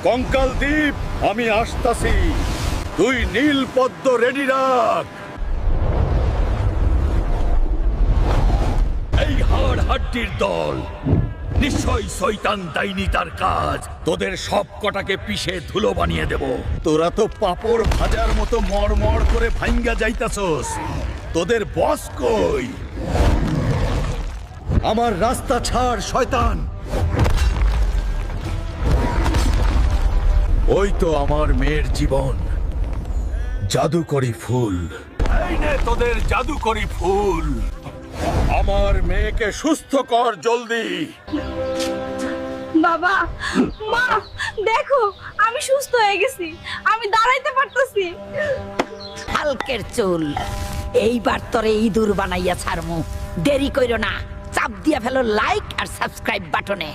কঙ্কাল দ্বীপ, আমি আসতাছি। তুই নীল পদ্ম রেডি রাখ। এই হাড় হাড্ডির দল নিশ্চয়ই শয়তান ডাইনি তার কাজ। তোদের সব কটাকে পিষে ধুলো বানিয়ে দেব। তোরা তো পাপড় ভাজার মতো মড়মড় করে ভাঙ্গা যাইতাছস। তোদের বস কই? আমার রাস্তা ছাড় শয়তান। ওই তো আমার মেয়ের জীবন, জাদুকরি ফুল। এই নে তোদের জাদুকরি ফুল। আমার মেয়েকে সুস্থ কর জলদি। বাবা, মা, দেখো আমি সুস্থ হয়ে গেছি, আমি দাঁড়াইতে পারতেছি। হালকের চুল, এইবার তোরে ইঁদুর বানাইয়া ছাড়মু। দেরি কইরো না, চাপ দিয়া ফেলো লাইক আর সাবস্ক্রাইব বাটনে।